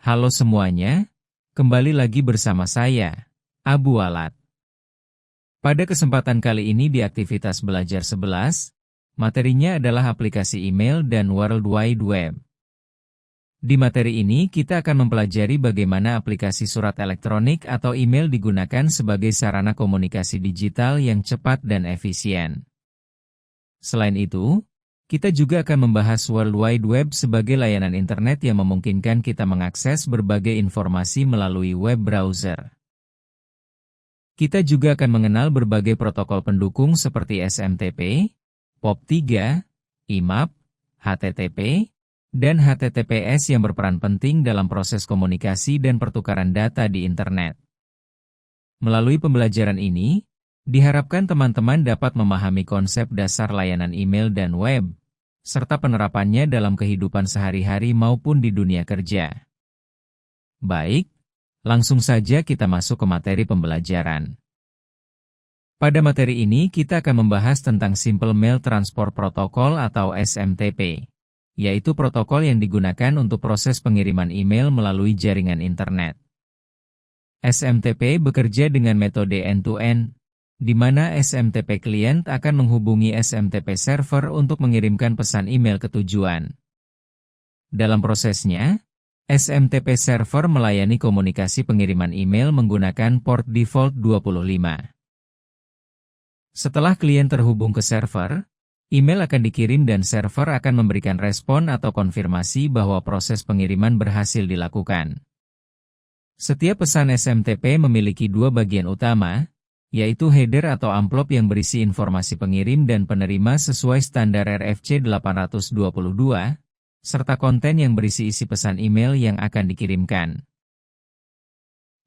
Halo semuanya, kembali lagi bersama saya, Abu Alat. Pada kesempatan kali ini di aktivitas belajar 11, materinya adalah aplikasi email dan World Wide Web. Di materi ini kita akan mempelajari bagaimana aplikasi surat elektronik atau email digunakan sebagai sarana komunikasi digital yang cepat dan efisien. Selain itu, kita juga akan membahas World Wide Web sebagai layanan internet yang memungkinkan kita mengakses berbagai informasi melalui web browser. Kita juga akan mengenal berbagai protokol pendukung seperti SMTP, POP3, IMAP, HTTP, dan HTTPS yang berperan penting dalam proses komunikasi dan pertukaran data di internet. Melalui pembelajaran ini, diharapkan teman-teman dapat memahami konsep dasar layanan email dan web, serta penerapannya dalam kehidupan sehari-hari maupun di dunia kerja. Baik, langsung saja kita masuk ke materi pembelajaran. Pada materi ini kita akan membahas tentang Simple Mail Transport Protocol atau SMTP, yaitu protokol yang digunakan untuk proses pengiriman email melalui jaringan internet. SMTP bekerja dengan metode end-to-end, di mana SMTP klien akan menghubungi SMTP server untuk mengirimkan pesan email ke tujuan. Dalam prosesnya, SMTP server melayani komunikasi pengiriman email menggunakan port default 25. Setelah klien terhubung ke server, email akan dikirim dan server akan memberikan respon atau konfirmasi bahwa proses pengiriman berhasil dilakukan. Setiap pesan SMTP memiliki dua bagian utama, yaitu header atau amplop yang berisi informasi pengirim dan penerima sesuai standar RFC 822, serta konten yang berisi isi pesan email yang akan dikirimkan.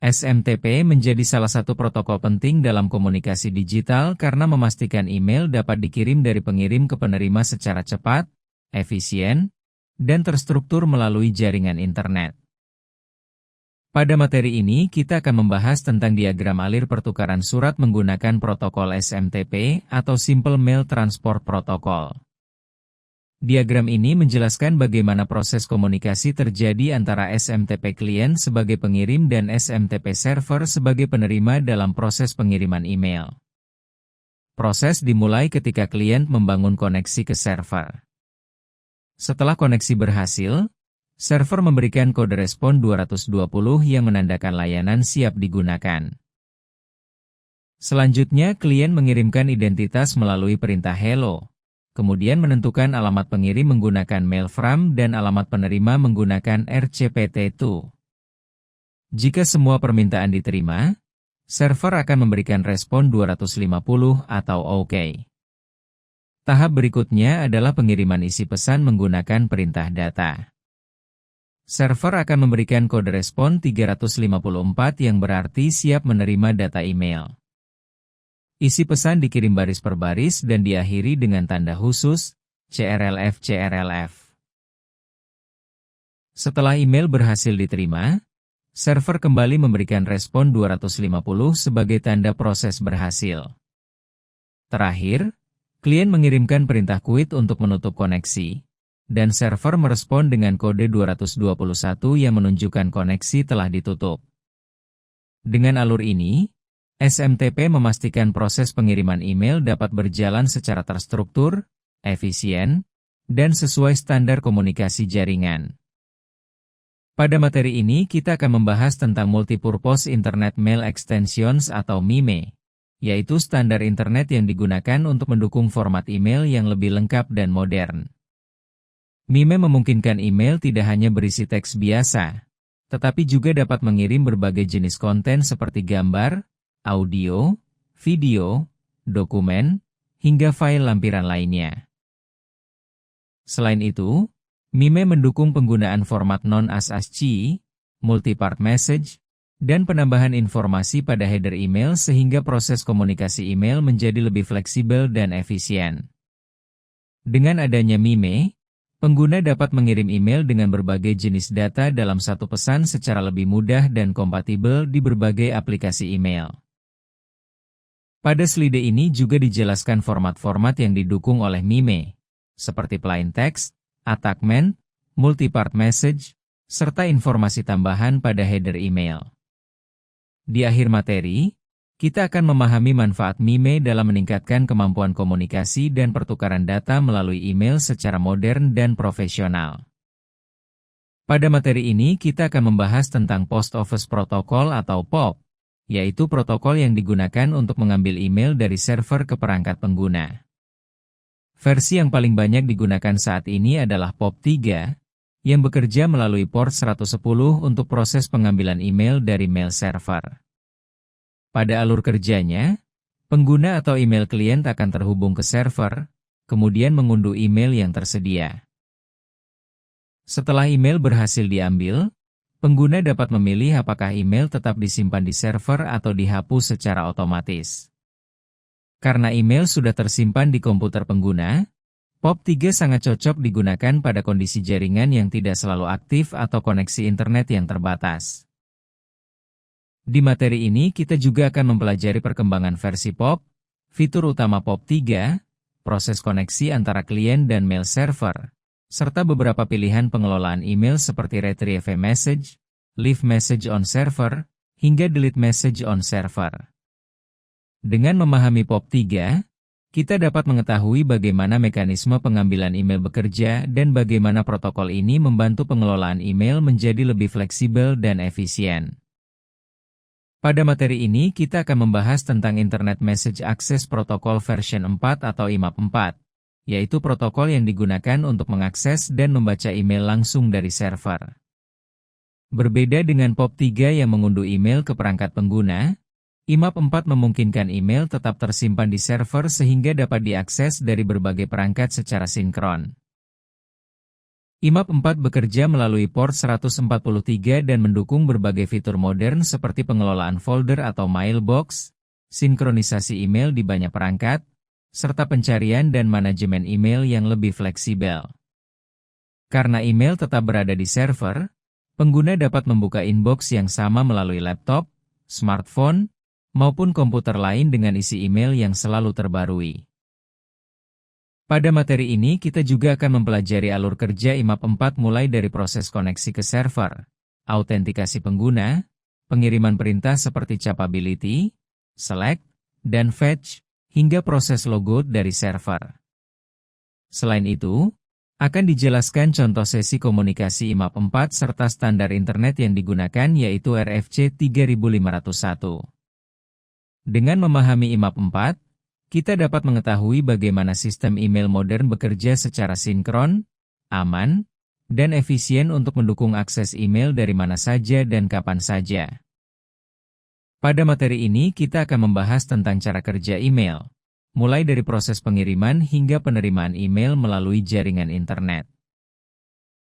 SMTP menjadi salah satu protokol penting dalam komunikasi digital karena memastikan email dapat dikirim dari pengirim ke penerima secara cepat, efisien, dan terstruktur melalui jaringan internet. Pada materi ini kita akan membahas tentang diagram alir pertukaran surat menggunakan protokol SMTP atau Simple Mail Transport Protocol. Diagram ini menjelaskan bagaimana proses komunikasi terjadi antara SMTP klien sebagai pengirim dan SMTP server sebagai penerima dalam proses pengiriman email. Proses dimulai ketika klien membangun koneksi ke server. Setelah koneksi berhasil, server memberikan kode respon 220 yang menandakan layanan siap digunakan. Selanjutnya, klien mengirimkan identitas melalui perintah hello, kemudian menentukan alamat pengirim menggunakan mail from dan alamat penerima menggunakan RCPT2. Jika semua permintaan diterima, server akan memberikan respon 250 atau OK. Tahap berikutnya adalah pengiriman isi pesan menggunakan perintah data. Server akan memberikan kode respon 354 yang berarti siap menerima data email. Isi pesan dikirim baris per baris dan diakhiri dengan tanda khusus, CRLF. Setelah email berhasil diterima, server kembali memberikan respon 250 sebagai tanda proses berhasil. Terakhir, klien mengirimkan perintah quit untuk menutup koneksi, dan server merespon dengan kode 221 yang menunjukkan koneksi telah ditutup. Dengan alur ini, SMTP memastikan proses pengiriman email dapat berjalan secara terstruktur, efisien, dan sesuai standar komunikasi jaringan. Pada materi ini kita akan membahas tentang Multipurpose Internet Mail Extensions atau MIME, yaitu standar internet yang digunakan untuk mendukung format email yang lebih lengkap dan modern. MIME memungkinkan email tidak hanya berisi teks biasa, tetapi juga dapat mengirim berbagai jenis konten seperti gambar, audio, video, dokumen, hingga file lampiran lainnya. Selain itu, MIME mendukung penggunaan format non-ASCII, multi-part message, dan penambahan informasi pada header email sehingga proses komunikasi email menjadi lebih fleksibel dan efisien. Dengan adanya MIME, pengguna dapat mengirim email dengan berbagai jenis data dalam satu pesan secara lebih mudah dan kompatibel di berbagai aplikasi email. Pada slide ini juga dijelaskan format-format yang didukung oleh MIME, seperti plain text, attachment, multi-part message, serta informasi tambahan pada header email. Di akhir materi, kita akan memahami manfaat Mime dalam meningkatkan kemampuan komunikasi dan pertukaran data melalui email secara modern dan profesional. Pada materi ini kita akan membahas tentang Post Office Protocol atau POP, yaitu protokol yang digunakan untuk mengambil email dari server ke perangkat pengguna. Versi yang paling banyak digunakan saat ini adalah POP 3, yang bekerja melalui port 110 untuk proses pengambilan email dari mail server. Pada alur kerjanya, pengguna atau email klien akan terhubung ke server, kemudian mengunduh email yang tersedia. Setelah email berhasil diambil, pengguna dapat memilih apakah email tetap disimpan di server atau dihapus secara otomatis. Karena email sudah tersimpan di komputer pengguna, POP 3 sangat cocok digunakan pada kondisi jaringan yang tidak selalu aktif atau koneksi internet yang terbatas. Di materi ini kita juga akan mempelajari perkembangan versi POP, fitur utama POP 3, proses koneksi antara klien dan mail server, serta beberapa pilihan pengelolaan email seperti retrieve a message, leave message on server, hingga delete message on server. Dengan memahami POP 3, kita dapat mengetahui bagaimana mekanisme pengambilan email bekerja dan bagaimana protokol ini membantu pengelolaan email menjadi lebih fleksibel dan efisien. Pada materi ini kita akan membahas tentang Internet Message Access Protocol version 4 atau IMAP 4, yaitu protokol yang digunakan untuk mengakses dan membaca email langsung dari server. Berbeda dengan POP 3 yang mengunduh email ke perangkat pengguna, IMAP 4 memungkinkan email tetap tersimpan di server sehingga dapat diakses dari berbagai perangkat secara sinkron. IMAP 4 bekerja melalui port 143 dan mendukung berbagai fitur modern seperti pengelolaan folder atau mailbox, sinkronisasi email di banyak perangkat, serta pencarian dan manajemen email yang lebih fleksibel. Karena email tetap berada di server, pengguna dapat membuka inbox yang sama melalui laptop, smartphone, maupun komputer lain dengan isi email yang selalu terbarui. Pada materi ini kita juga akan mempelajari alur kerja IMAP 4 mulai dari proses koneksi ke server, autentikasi pengguna, pengiriman perintah seperti capability, select, dan fetch, hingga proses logout dari server. Selain itu, akan dijelaskan contoh sesi komunikasi IMAP 4 serta standar internet yang digunakan yaitu RFC 3501. Dengan memahami IMAP 4, kita dapat mengetahui bagaimana sistem email modern bekerja secara sinkron, aman, dan efisien untuk mendukung akses email dari mana saja dan kapan saja. Pada materi ini kita akan membahas tentang cara kerja email, mulai dari proses pengiriman hingga penerimaan email melalui jaringan internet.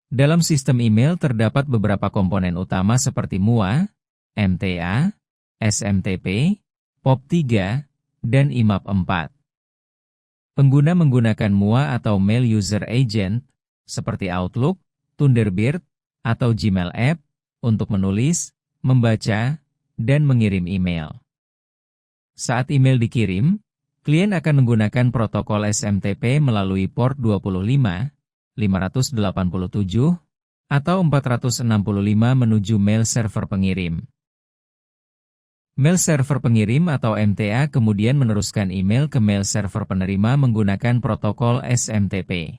Dalam sistem email terdapat beberapa komponen utama seperti MUA, MTA, SMTP, POP 3, dan IMAP 4. Pengguna menggunakan MUA atau Mail User Agent, seperti Outlook, Thunderbird, atau Gmail App, untuk menulis, membaca, dan mengirim email. Saat email dikirim, klien akan menggunakan protokol SMTP melalui port 25, 587, atau 465 menuju mail server pengirim. Mail server pengirim atau MTA kemudian meneruskan email ke mail server penerima menggunakan protokol SMTP.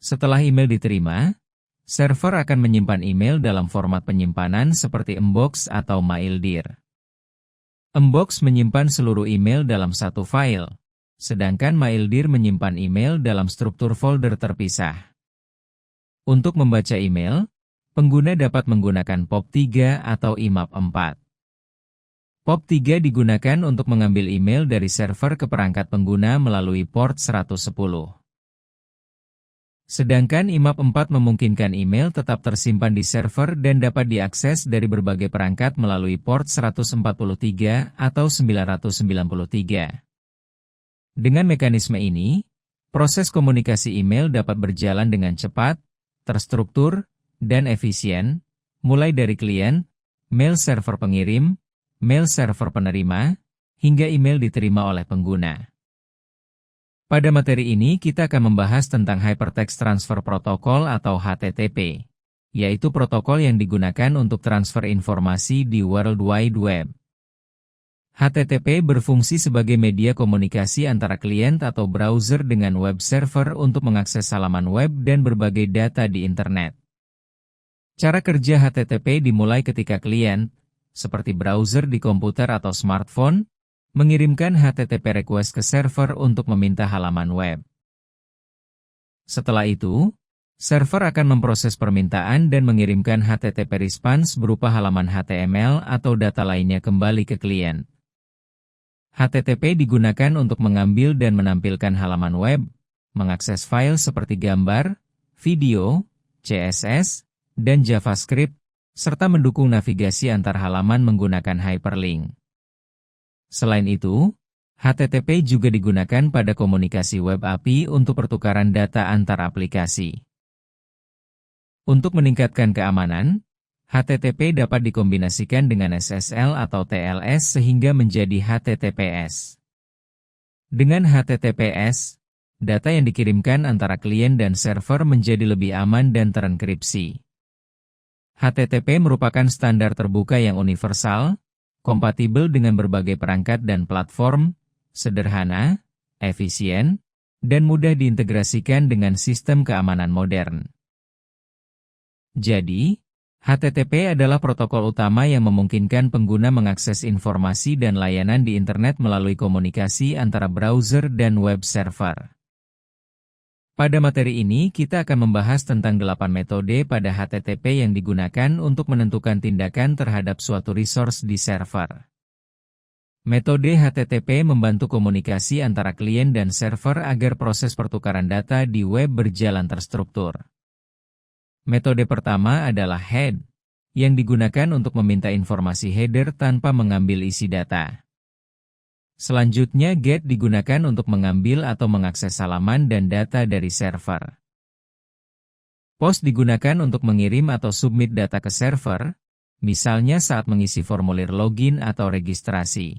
Setelah email diterima, server akan menyimpan email dalam format penyimpanan seperti Mbox atau Maildir. Mbox menyimpan seluruh email dalam satu file, sedangkan Maildir menyimpan email dalam struktur folder terpisah. Untuk membaca email, pengguna dapat menggunakan POP 3 atau IMAP 4. POP 3 digunakan untuk mengambil email dari server ke perangkat pengguna melalui port 110. Sedangkan IMAP 4 memungkinkan email tetap tersimpan di server dan dapat diakses dari berbagai perangkat melalui port 143 atau 993. Dengan mekanisme ini, proses komunikasi email dapat berjalan dengan cepat, terstruktur, dan efisien, mulai dari klien, mail server pengirim, mail server penerima, hingga email diterima oleh pengguna. Pada materi ini kita akan membahas tentang Hypertext Transfer Protocol atau HTTP, yaitu protokol yang digunakan untuk transfer informasi di World Wide Web. HTTP berfungsi sebagai media komunikasi antara klien atau browser dengan web server untuk mengakses halaman web dan berbagai data di internet. Cara kerja HTTP dimulai ketika klien, seperti browser di komputer atau smartphone, mengirimkan HTTP request ke server untuk meminta halaman web. Setelah itu, server akan memproses permintaan dan mengirimkan HTTP response berupa halaman HTML atau data lainnya kembali ke klien. HTTP digunakan untuk mengambil dan menampilkan halaman web, mengakses file seperti gambar, video, CSS, dan JavaScript, serta mendukung navigasi antar halaman menggunakan hyperlink. Selain itu, HTTP juga digunakan pada komunikasi web API untuk pertukaran data antar aplikasi. Untuk meningkatkan keamanan, HTTP dapat dikombinasikan dengan SSL atau TLS sehingga menjadi HTTPS. Dengan HTTPS, data yang dikirimkan antara klien dan server menjadi lebih aman dan terenkripsi. HTTP merupakan standar terbuka yang universal, kompatibel dengan berbagai perangkat dan platform, sederhana, efisien, dan mudah diintegrasikan dengan sistem keamanan modern. Jadi, HTTP adalah protokol utama yang memungkinkan pengguna mengakses informasi dan layanan di internet melalui komunikasi antara browser dan web server. Pada materi ini, kita akan membahas tentang 8 metode pada HTTP yang digunakan untuk menentukan tindakan terhadap suatu resource di server. Metode HTTP membantu komunikasi antara klien dan server agar proses pertukaran data di web berjalan terstruktur. Metode pertama adalah head, yang digunakan untuk meminta informasi header tanpa mengambil isi data. Selanjutnya get digunakan untuk mengambil atau mengakses halaman dan data dari server. Post digunakan untuk mengirim atau submit data ke server, misalnya saat mengisi formulir login atau registrasi.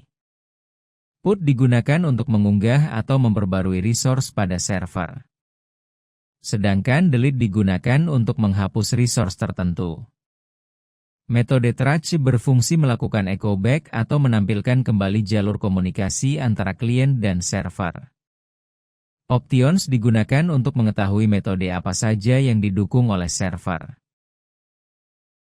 Put digunakan untuk mengunggah atau memperbarui resource pada server. Sedangkan delete digunakan untuk menghapus resource tertentu. Metode trace berfungsi melakukan echo back atau menampilkan kembali jalur komunikasi antara klien dan server. Options digunakan untuk mengetahui metode apa saja yang didukung oleh server.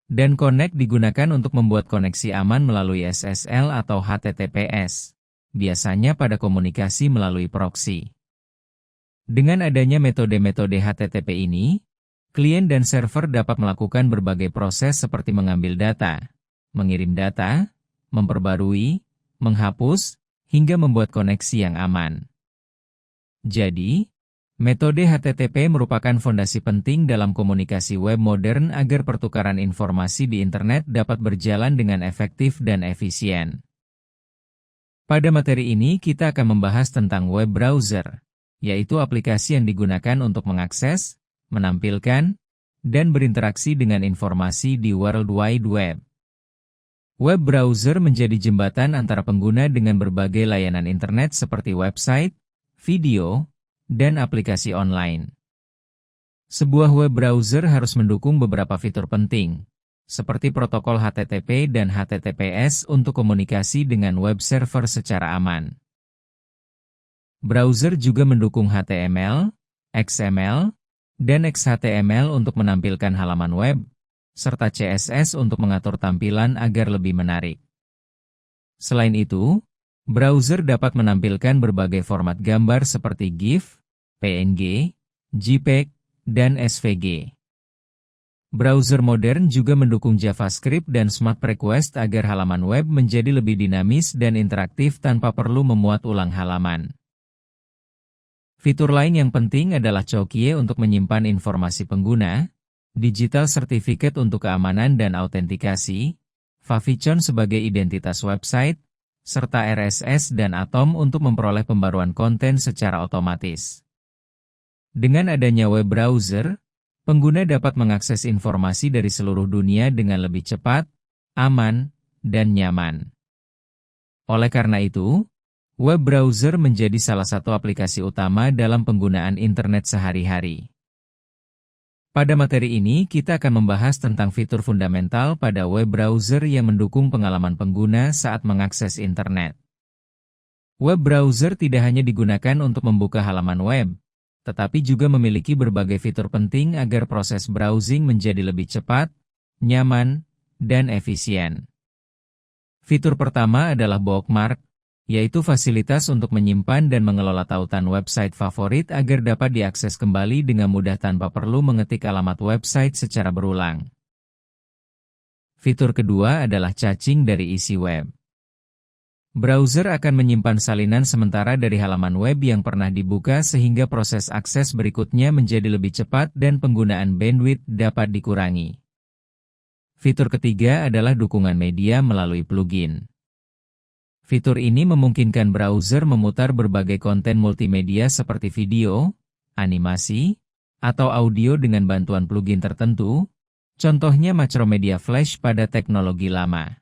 Dan connect digunakan untuk membuat koneksi aman melalui SSL atau HTTPS, biasanya pada komunikasi melalui proxy. Dengan adanya metode-metode HTTP ini, klien dan server dapat melakukan berbagai proses seperti mengambil data, mengirim data, memperbarui, menghapus, hingga membuat koneksi yang aman. Jadi, metode HTTP merupakan fondasi penting dalam komunikasi web modern agar pertukaran informasi di internet dapat berjalan dengan efektif dan efisien. Pada materi ini kita akan membahas tentang web browser, yaitu aplikasi yang digunakan untuk mengakses, menampilkan, dan berinteraksi dengan informasi di World Wide Web. Web browser menjadi jembatan antara pengguna dengan berbagai layanan internet seperti website, video, dan aplikasi online. Sebuah web browser harus mendukung beberapa fitur penting, seperti protokol HTTP dan HTTPS untuk komunikasi dengan web server secara aman. Browser juga mendukung HTML, XML, dan XHTML untuk menampilkan halaman web, serta CSS untuk mengatur tampilan agar lebih menarik. Selain itu, browser dapat menampilkan berbagai format gambar seperti GIF, PNG, JPEG, dan SVG. Browser modern juga mendukung JavaScript dan Smart Request agar halaman web menjadi lebih dinamis dan interaktif tanpa perlu memuat ulang halaman. Fitur lain yang penting adalah Cookie untuk menyimpan informasi pengguna, Digital Certificate untuk keamanan dan autentikasi, Favicon sebagai identitas website, serta RSS dan Atom untuk memperoleh pembaruan konten secara otomatis. Dengan adanya web browser, pengguna dapat mengakses informasi dari seluruh dunia dengan lebih cepat, aman, dan nyaman. Oleh karena itu, web browser menjadi salah satu aplikasi utama dalam penggunaan internet sehari-hari. Pada materi ini, kita akan membahas tentang fitur fundamental pada web browser yang mendukung pengalaman pengguna saat mengakses internet. Web browser tidak hanya digunakan untuk membuka halaman web, tetapi juga memiliki berbagai fitur penting agar proses browsing menjadi lebih cepat, nyaman, dan efisien. Fitur pertama adalah bookmark, yaitu fasilitas untuk menyimpan dan mengelola tautan website favorit agar dapat diakses kembali dengan mudah tanpa perlu mengetik alamat website secara berulang. Fitur kedua adalah caching dari isi web. Browser akan menyimpan salinan sementara dari halaman web yang pernah dibuka sehingga proses akses berikutnya menjadi lebih cepat dan penggunaan bandwidth dapat dikurangi. Fitur ketiga adalah dukungan media melalui plugin. Fitur ini memungkinkan browser memutar berbagai konten multimedia seperti video, animasi, atau audio dengan bantuan plugin tertentu, contohnya Macromedia Flash pada teknologi lama.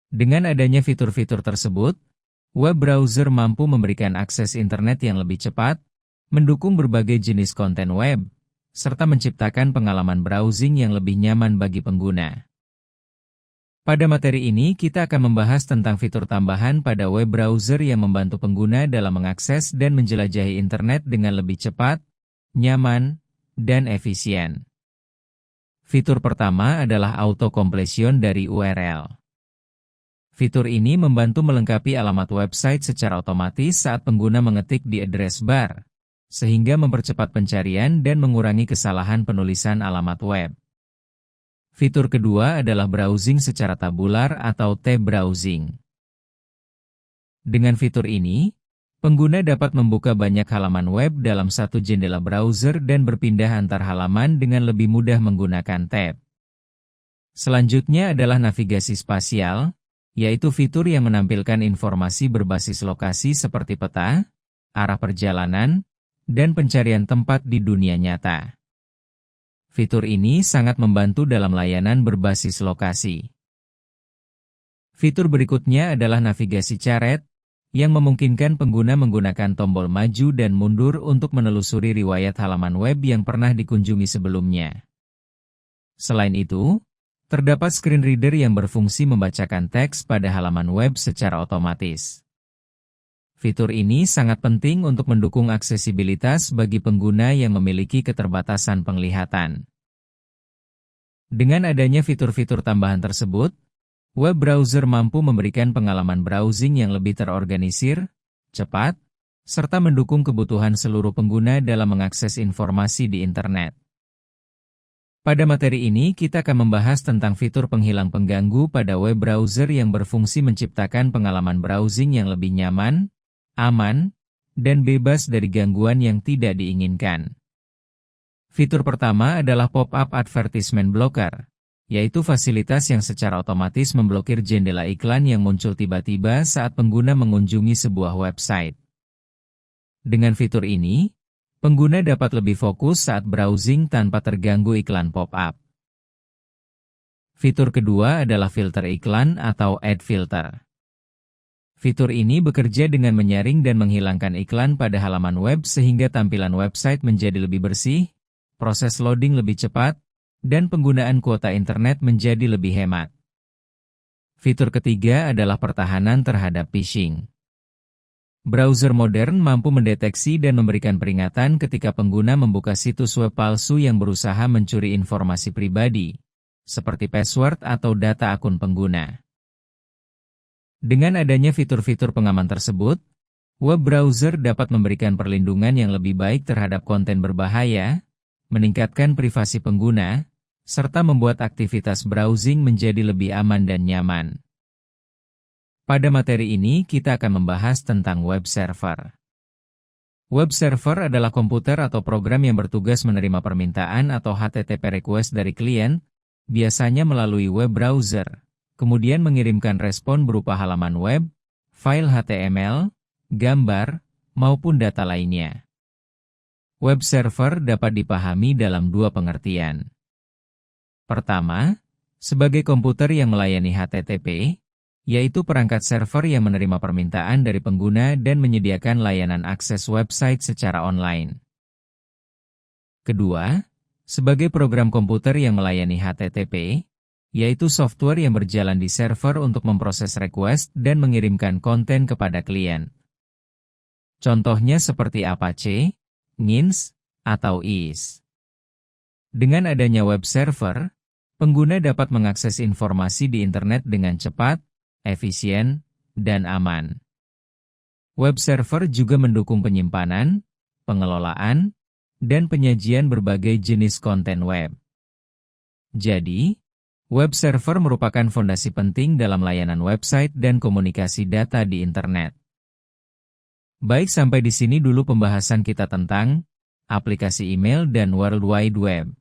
Dengan adanya fitur-fitur tersebut, web browser mampu memberikan akses internet yang lebih cepat, mendukung berbagai jenis konten web, serta menciptakan pengalaman browsing yang lebih nyaman bagi pengguna. Pada materi ini, kita akan membahas tentang fitur tambahan pada web browser yang membantu pengguna dalam mengakses dan menjelajahi internet dengan lebih cepat, nyaman, dan efisien. Fitur pertama adalah auto-completion dari URL. Fitur ini membantu melengkapi alamat website secara otomatis saat pengguna mengetik di address bar, sehingga mempercepat pencarian dan mengurangi kesalahan penulisan alamat web. Fitur kedua adalah browsing secara tabular atau tab browsing. Dengan fitur ini, pengguna dapat membuka banyak halaman web dalam satu jendela browser dan berpindah antar halaman dengan lebih mudah menggunakan tab. Selanjutnya adalah navigasi spasial, yaitu fitur yang menampilkan informasi berbasis lokasi seperti peta, arah perjalanan, dan pencarian tempat di dunia nyata. Fitur ini sangat membantu dalam layanan berbasis lokasi. Fitur berikutnya adalah navigasi caret, yang memungkinkan pengguna menggunakan tombol maju dan mundur untuk menelusuri riwayat halaman web yang pernah dikunjungi sebelumnya. Selain itu, terdapat screen reader yang berfungsi membacakan teks pada halaman web secara otomatis. Fitur ini sangat penting untuk mendukung aksesibilitas bagi pengguna yang memiliki keterbatasan penglihatan. Dengan adanya fitur-fitur tambahan tersebut, web browser mampu memberikan pengalaman browsing yang lebih terorganisir, cepat, serta mendukung kebutuhan seluruh pengguna dalam mengakses informasi di internet. Pada materi ini, kita akan membahas tentang fitur penghilang pengganggu pada web browser yang berfungsi menciptakan pengalaman browsing yang lebih nyaman, aman, dan bebas dari gangguan yang tidak diinginkan. Fitur pertama adalah pop-up advertisement blocker, yaitu fasilitas yang secara otomatis memblokir jendela iklan yang muncul tiba-tiba saat pengguna mengunjungi sebuah website. Dengan fitur ini, pengguna dapat lebih fokus saat browsing tanpa terganggu iklan pop-up. Fitur kedua adalah filter iklan atau ad filter. Fitur ini bekerja dengan menyaring dan menghilangkan iklan pada halaman web sehingga tampilan website menjadi lebih bersih, proses loading lebih cepat, dan penggunaan kuota internet menjadi lebih hemat. Fitur ketiga adalah pertahanan terhadap phishing. Browser modern mampu mendeteksi dan memberikan peringatan ketika pengguna membuka situs web palsu yang berusaha mencuri informasi pribadi, seperti password atau data akun pengguna. Dengan adanya fitur-fitur pengaman tersebut, web browser dapat memberikan perlindungan yang lebih baik terhadap konten berbahaya, meningkatkan privasi pengguna, serta membuat aktivitas browsing menjadi lebih aman dan nyaman. Pada materi ini, kita akan membahas tentang web server. Web server adalah komputer atau program yang bertugas menerima permintaan atau HTTP request dari klien, biasanya melalui web browser. Kemudian mengirimkan respon berupa halaman web, file HTML, gambar, maupun data lainnya. Web server dapat dipahami dalam dua pengertian. Pertama, sebagai komputer yang melayani HTTP, yaitu perangkat server yang menerima permintaan dari pengguna dan menyediakan layanan akses website secara online. Kedua, sebagai program komputer yang melayani HTTP, yaitu software yang berjalan di server untuk memproses request dan mengirimkan konten kepada klien. Contohnya seperti Apache, Nginx, atau IS. Dengan adanya web server, pengguna dapat mengakses informasi di internet dengan cepat, efisien, dan aman. Web server juga mendukung penyimpanan, pengelolaan, dan penyajian berbagai jenis konten web. Jadi, web server merupakan fondasi penting dalam layanan website dan komunikasi data di internet. Baik, sampai di sini dulu pembahasan kita tentang aplikasi email dan World Wide Web.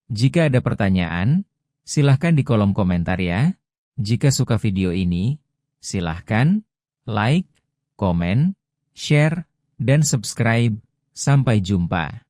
Jika ada pertanyaan, silahkan di kolom komentar ya. Jika suka video ini, silahkan like, komen, share, dan subscribe. Sampai jumpa.